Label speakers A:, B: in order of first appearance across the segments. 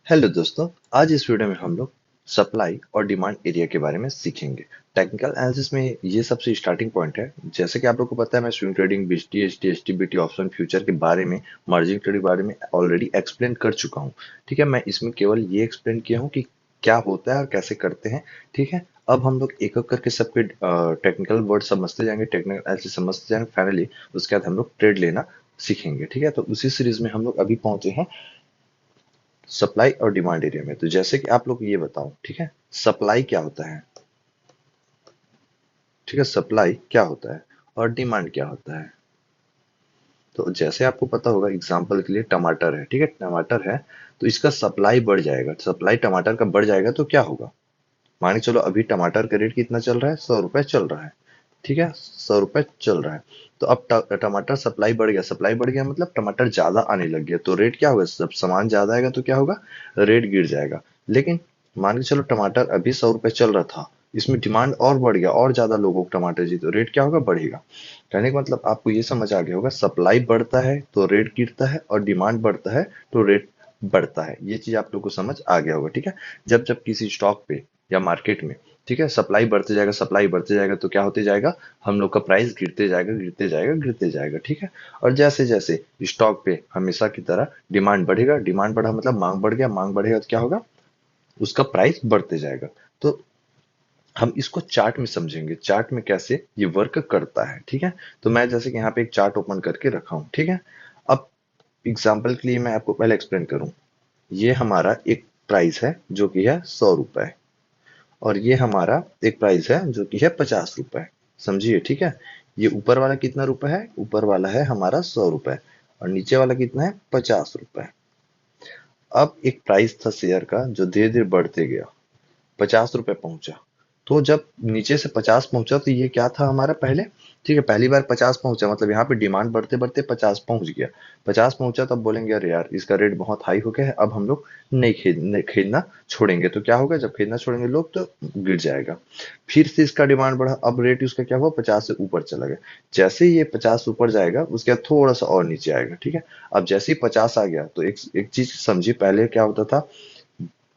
A: Hello दोस्तों। आज इस वीडियो में हम लोग सप्लाई और डिमांड एरिया के बारे में सीखेंगे। टेक्निकल एनालिसिस में ये सबसे स्टार्टिंग पॉइंट है। जैसे कि आप लोग को पता है, मैं swing trading, BST, ST, STBT, option, future के बारे में, मार्जिन ट्रेडिंग के बारे में ऑलरेडी एक्सप्लेन कर चुका हूँ। ठीक है, मैं इसमें केवल ये एक्सप्लेन किया हूँ कि क्या होता है और कैसे करते हैं। ठीक है, अब हम लोग एक एक करके सबके टेक्निकल वर्ड समझते जाएंगे, टेक्निकल एनालिसिस समझते जाएंगे। फाइनली उसके बाद हम लोग ट्रेड लेना सीखेंगे। ठीक है, तो उसी सीरीज में हम लोग अभी पहुंचे हैं सप्लाई और डिमांड एरिया में। तो जैसे कि आप लोग ये बताओ, ठीक है, सप्लाई क्या होता है? ठीक है, सप्लाई क्या होता है और डिमांड क्या होता है? तो जैसे आपको पता होगा, एग्जांपल के लिए टमाटर है। ठीक है, टमाटर है तो इसका सप्लाई बढ़ जाएगा। सप्लाई टमाटर का बढ़ जाएगा तो क्या होगा? मान के चलो अभी टमाटर का रेट कितना चल रहा है? 100 रुपए चल रहा है। ठीक है, 100 रुपए चल रहा है। तो अब टमाटर सप्लाई बढ़ गया। सप्लाई बढ़ गया मतलब टमाटर ज्यादा आने लग गया, तो रेट क्या होगा? जब सामान ज्यादा आएगा तो क्या होगा? रेट गिर जाएगा। लेकिन मान के चलो टमाटर अभी 100 रुपए चल रहा था, इसमें डिमांड और बढ़ गया, और ज्यादा लोगों को टमाटर चाहिए, तो रेट क्या होगा? बढ़ेगा। कहने का मतलब आपको ये समझ आ गया होगा, सप्लाई बढ़ता है तो रेट गिरता है, और डिमांड बढ़ता है तो रेट बढ़ता है। ये चीज आप लोग को समझ आ गया होगा। ठीक है, जब जब किसी स्टॉक पे या मार्केट में, ठीक है, सप्लाई बढ़ते जाएगा, सप्लाई बढ़ते जाएगा, तो क्या होते जाएगा? हम लोग का प्राइस गिरते जाएगा, गिरते जाएगा, गिरते जाएगा। ठीक है, और जैसे जैसे स्टॉक पे हमेशा की तरह डिमांड बढ़ेगा, डिमांड बढ़ा मतलब मांग बढ़ गया, मांग बढ़ेगा तो क्या होगा? उसका प्राइस बढ़ते जाएगा। तो हम इसको चार्ट में समझेंगे, चार्ट में कैसे ये वर्क करता है। ठीक है, तो मैं जैसे कि यहाँ पे एक चार्ट ओपन करके रखा हूँ। ठीक है, अब एग्जाम्पल के लिए मैं आपको पहले एक्सप्लेन करूँ। ये हमारा एक प्राइस है जो कि है 100 रुपए, और ये हमारा एक प्राइस है जो कि है 50 रुपए। समझिए, ठीक है, ये ऊपर वाला कितना रुपए है? ऊपर वाला है हमारा 100 रुपए, और नीचे वाला कितना है? 50 रुपए। अब एक प्राइस था शेयर का जो धीरे धीरे बढ़ते गया, 50 रुपए पहुंचा। तो जब नीचे से 50 पहुंचा तो ये क्या था हमारा? पहले, ठीक है, पहली बार 50 पहुंचा मतलब यहाँ पे डिमांड बढ़ते बढ़ते 50 पहुंच गया। 50 पहुंचा तब बोलेंगे अरे यार इसका रेट बहुत हाई हो गया है, अब हम लोग नहीं खरीदना छोड़ेंगे। तो क्या होगा? जब खरीदना छोड़ेंगे लोग तो गिर जाएगा। फिर से इसका डिमांड बढ़ा, अब रेट उसका क्या हुआ? 50 से ऊपर चला गया। जैसे ही ये 50 ऊपर जाएगा उसके बाद थोड़ा सा और नीचे आएगा। ठीक है, अब जैसे ही 50 आ गया तो एक एक चीज समझिए, पहले क्या होता था?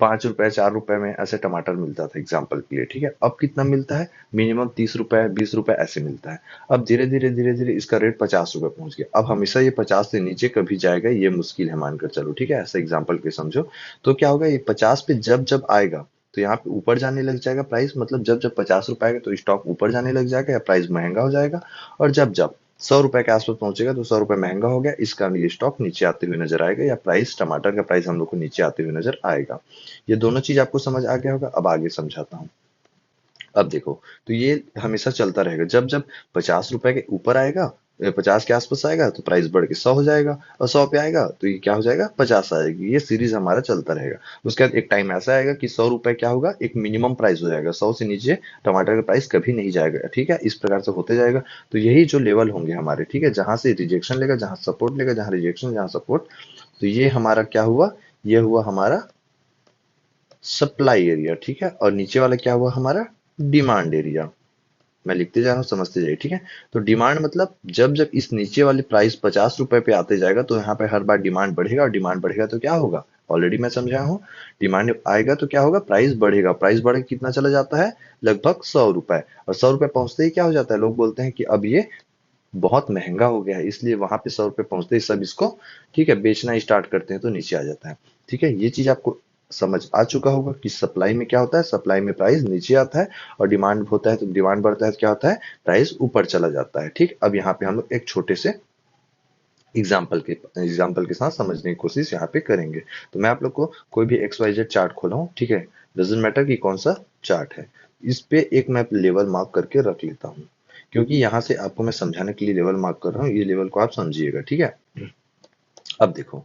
A: 5 रुपए 4 रुपए में ऐसे टमाटर मिलता था एग्जाम्पल के लिए। ठीक है, अब कितना मिलता है? मिनिमम 30 रुपए 20 रुपए ऐसे मिलता है। अब धीरे धीरे धीरे धीरे इसका रेट 50 रुपए पहुंच गया। अब हमेशा ये 50 से नीचे कभी जाएगा ये मुश्किल है, मानकर चलो। ठीक है, ऐसा एग्जाम्पल के समझो। तो क्या होगा? ये 50 पे जब जब आएगा तो यहाँ पे ऊपर जाने लग जाएगा प्राइस, मतलब जब जब 50 रुपए आएगा तो स्टॉक ऊपर जाने लग जाएगा या प्राइस महंगा हो जाएगा। और जब जब 100 रुपए के आसपास पहुंचेगा तो 100 रुपए महंगा हो गया, इस कारण ये स्टॉक नीचे आते हुए नजर आएगा, या प्राइस टमाटर का प्राइस हम लोग को नीचे आते हुए नजर आएगा। ये दोनों चीज आपको समझ आ गया होगा। अब आगे समझाता हूँ। अब देखो, तो ये हमेशा चलता रहेगा। जब जब 50 रुपए के ऊपर आएगा, 50 के आसपास आएगा तो प्राइस बढ़ के 100 हो जाएगा, और 100 पे आएगा तो ये क्या हो जाएगा? 50 आ जाएगी। ये सीरीज हमारा चलता रहेगा। उसके बाद एक टाइम ऐसा आएगा कि 100 रुपए क्या होगा? एक मिनिमम प्राइस हो जाएगा। 100 से नीचे टमाटर का प्राइस कभी नहीं जाएगा। ठीक है, इस प्रकार से होते जाएगा। तो यही जो लेवल होंगे हमारे, ठीक है, जहां से रिजेक्शन लेगा, जहां सपोर्ट लेगा, जहां रिजेक्शन, जहां सपोर्ट। तो ये हमारा क्या हुआ? ये हुआ हमारा सप्लाई एरिया। ठीक है, और नीचे वाला क्या हुआ? हमारा डिमांड एरिया। मैं लिखते जा रहा हूँ, समझते जाइए। ठीक है, तो डिमांड मतलब जब जब इस नीचे वाली प्राइस 50 रुपए पे आते जाएगा तो यहाँ पे हर बार डिमांड बढ़ेगा, और डिमांड बढ़ेगा तो क्या होगा? ऑलरेडी मैं समझाया हूँ। डिमांड आएगा तो क्या होगा? प्राइस बढ़ेगा। प्राइस बढ़ के कितना चला जाता है? लगभग 100 रुपए। और 100 रुपए पहुंचते ही क्या हो जाता है? लोग बोलते हैं कि अब ये बहुत महंगा हो गया है, इसलिए वहां पे 100 रुपए पहुंचते ही सब इसको, ठीक है, बेचना स्टार्ट करते हैं, तो नीचे आ जाता है। ठीक है, ये चीज आपको समझ आ चुका होगा कि सप्लाई में क्या होता है? सप्लाई में प्राइस नीचे आता है, और डिमांड होता है तो डिमांड बढ़ता है तो क्या होता है? प्राइस ऊपर चला जाता है। ठीक, अब यहाँ पे हम लोग एक छोटे से एग्जाम्पल के साथ समझने की कोशिश यहाँ पे करेंगे। तो मैं आप लोग को कोई भी XYZ चार्ट खोला हूँ, ठीक है, डजेंट मैटर कि कौन सा चार्ट है, इस पे एक मैं लेवल मार्क करके रख लेता हूँ, क्योंकि यहाँ से आपको मैं समझाने के लिए लेवल मार्क कर रहा हूँ। ये लेवल को आप समझिएगा। ठीक है, अब देखो,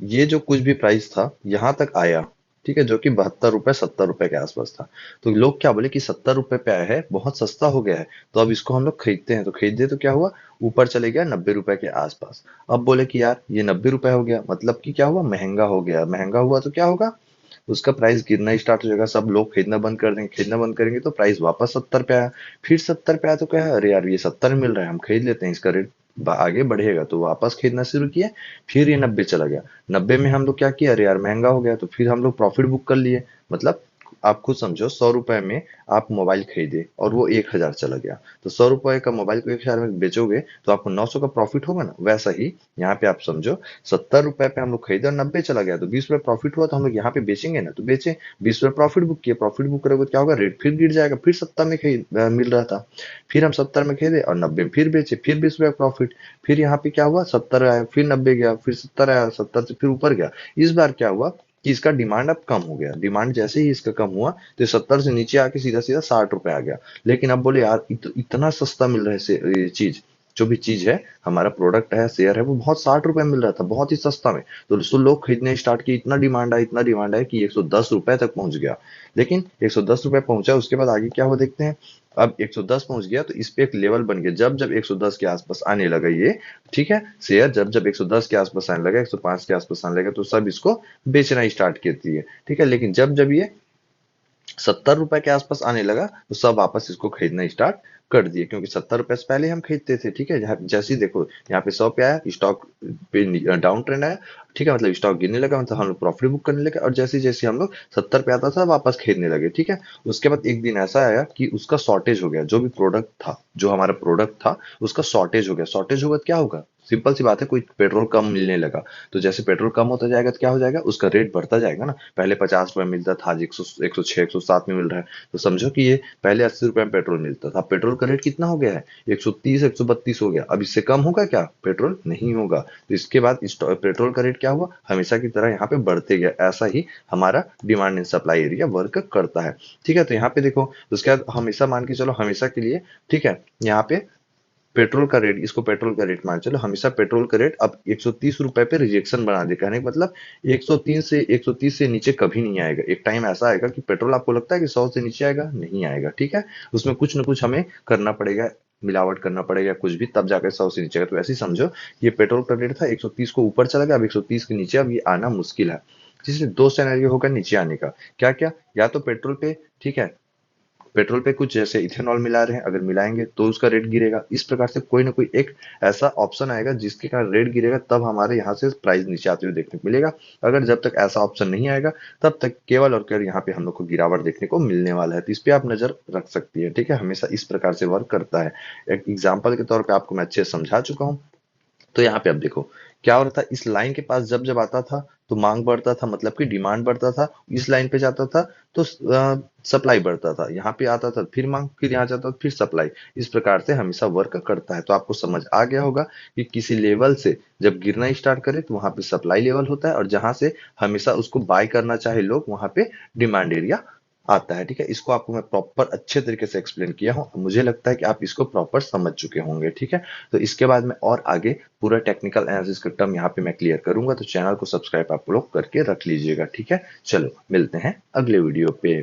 A: ये जो कुछ भी प्राइस था यहाँ तक आया, ठीक है, जो कि 72 रुपए 70 रुपए के आसपास था। तो लोग क्या बोले कि 70 रुपए पे आया है, बहुत सस्ता हो गया है, तो अब इसको हम लोग खरीदते हैं। तो खरीदे तो क्या हुआ? ऊपर चले गया 90 रुपए के आसपास। अब बोले कि यार ये 90 रुपए हो गया, मतलब कि क्या हुआ? महंगा हो गया। महंगा हुआ तो क्या होगा? उसका प्राइस गिरना स्टार्ट हो जाएगा, सब लोग खरीदना बंद कर देंगे। खरीदना बंद करेंगे तो प्राइस वापस 70 पे आया। फिर 70 पे आया तो क्या है? अरे यार ये 70 मिल रहा है, हम खरीद लेते हैं, इसका रेट आगे बढ़ेगा तो वापस खरीदना शुरू किया। फिर ये 90 चला गया। 90 में हम लोग क्या किया, अरे यार महंगा हो गया, तो फिर हम लोग प्रॉफिट बुक कर लिए। मतलब आप खुद समझो, 100 रुपए में आप मोबाइल खरीदे और वो 1000 चला गया, तो 100 रुपए का मोबाइल को 1000 में बेचोगे तो आपको 900 का प्रॉफिट होगा ना। वैसा ही यहाँ पे आप समझो, 70 रुपए पे हम लोग खरीदे और 90 चला गया, तो 20 रुपए प्रॉफिट हुआ, तो हम लोग यहाँ पे बेचेंगे ना, तो बेचे। 20 रुपए प्रॉफिट बुक किया, प्रॉफिट बुक करोगे तो क्या होगा, रेट फिर गिर जाएगा, फिर 70 में मिल रहा था। फिर हम 70 में खरीदे और 90 में फिर बेचे, फिर 20 रुपए प्रॉफिट। फिर यहाँ पे क्या हुआ, 70 आया, फिर 90 गया, फिर 70 आया, 70 से फिर ऊपर गया। इस बार क्या हुआ कि इसका डिमांड अब कम हो गया। डिमांड जैसे ही इसका कम हुआ तो 70 से नीचे आके सीधा सीधा 60 रुपए आ गया। लेकिन अब बोले यार इतना सस्ता मिल रहा है ये चीज, जो भी चीज है, हमारा प्रोडक्ट है, शेयर है, वो बहुत 60 रुपए में मिल रहा था, बहुत ही सस्ता में। तो लोग खरीदने स्टार्ट किए, इतना डिमांड है, इतना डिमांड है कि 110 रुपए तक पहुंच गया। लेकिन 110 रुपए पहुंचा, उसके बाद आगे क्या हुआ देखते हैं। अब 110 पहुंच गया तो इस पे एक लेवल बन गया, जब जब 110 के आसपास आने लगा ये, ठीक है, शेयर जब जब 110 के आसपास आने लगा, 105 के आसपास आने लगा, तो सब इसको बेचना स्टार्ट करती है, ठीक है। लेकिन जब जब ये 70 रुपए के आसपास आने लगा तो सब वापस इसको खरीदना स्टार्ट कर दिए, क्योंकि 70 रुपए से पहले हम खरीदते थे, ठीक है। जैसे ही देखो यहाँ पे 100 पे आया, स्टॉक पे डाउन ट्रेंड आया, ठीक है, मतलब स्टॉक गिरने लगा, मतलब हम लोग प्रॉफिट बुक करने लगे, और जैसे जैसे हम लोग 70 पे आता था वापस खरीदने लगे, ठीक है। उसके बाद एक दिन ऐसा आया कि उसका शॉर्टेज हो गया, जो भी प्रोडक्ट था, जो हमारा प्रोडक्ट था उसका शॉर्टेज हो गया। शॉर्टेज होगा तो क्या होगा, सिंपल सी बात है, कोई पेट्रोल कम मिलने लगा। तो जैसे पेट्रोल कम होता जाएगा तो क्या हो जाएगा, उसका रेट बढ़ता जाएगा ना। पहले 50 रुपए मिलता था, आज 106 107 में मिल रहा है। तो समझो कि ये पहले 80 रुपए में पेट्रोल मिलता था, पेट्रोल का रेट कितना हो गया है, 130 132 हो गया। अब इससे कम होगा क्या, पेट्रोल नहीं होगा। तो इसके बाद पेट्रोल का रेट क्या हुआ, हमेशा की तरह यहाँ पे बढ़ते गया। ऐसा ही हमारा demand and supply area work करता है, ठीक है। तो यहाँ पे देखो, उसके बाद हमेशा मान के चलो, हमेशा के लिए, ठीक है, यहाँ पे पेट्रोल का रेट, इसको पेट्रोल का रेट मान चलो, हमेशा पेट्रोल का रेट अब 130 रुपए पे रिजेक्शन बना दे। कहने का मतलब 130 से नीचे कभी नहीं आएगा। एक टाइम ऐसा आएगा कि पेट्रोल आपको लगता है कि 100 से नीचे आएगा, नहीं आएगा, ठीक है। उसमें कुछ ना कुछ हमें करना पड़ेगा, मिलावट करना पड़ेगा कुछ भी, तब जाकर 100 से नीचे आएगा। तो ऐसे ही समझो, ये पेट्रोल का रेट था 130 को ऊपर चला गया, अब 130 के नीचे अब ये आना मुश्किल है। जिसमें दो सिनेरियो होगा नीचे आने का। क्या क्या, या तो पेट्रोल पे, ठीक है, पेट्रोल पे कुछ जैसे इथेनॉल मिला रहे हैं, अगर मिलाएंगे तो उसका रेट गिरेगा। इस प्रकार से कोई ना कोई एक ऐसा ऑप्शन आएगा जिसके कारण रेट गिरेगा, तब हमारे यहाँ से प्राइस नीचे आते हुए देखने को मिलेगा। अगर जब तक ऐसा ऑप्शन नहीं आएगा, तब तक केवल और केवल यहाँ पे हम लोग को गिरावट देखने को मिलने वाला है। तो इस पे आप नजर रख सकती है, ठीक है। हमेशा इस प्रकार से वर्क करता है। एक एग्जाम्पल के तौर पर आपको मैं अच्छे से समझा चुका हूँ। तो यहाँ पे अब देखो क्या हो रहा था, इस लाइन के पास जब जब आता था तो मांग बढ़ता था, मतलब कि डिमांड बढ़ता था। इस लाइन पे जाता था तो सप्लाई बढ़ता था, यहाँ पे आता था फिर मांग, फिर यहाँ जाता था फिर सप्लाई। इस प्रकार से हमेशा वर्क करता है। तो आपको समझ आ गया होगा कि किसी लेवल से जब गिरना स्टार्ट करे तो वहां पे सप्लाई लेवल होता है, और जहां से हमेशा उसको बाय करना चाहे लोग, वहां पे डिमांड एरिया आता है, ठीक है। इसको आपको मैं प्रॉपर अच्छे तरीके से एक्सप्लेन किया हूँ, मुझे लगता है कि आप इसको प्रॉपर समझ चुके होंगे, ठीक है। तो इसके बाद मैं और आगे पूरा टेक्निकल एनालिसिस का टर्म यहाँ पे मैं क्लियर करूंगा, तो चैनल को सब्सक्राइब आप लोग करके रख लीजिएगा, ठीक है। चलो मिलते हैं अगले वीडियो पे।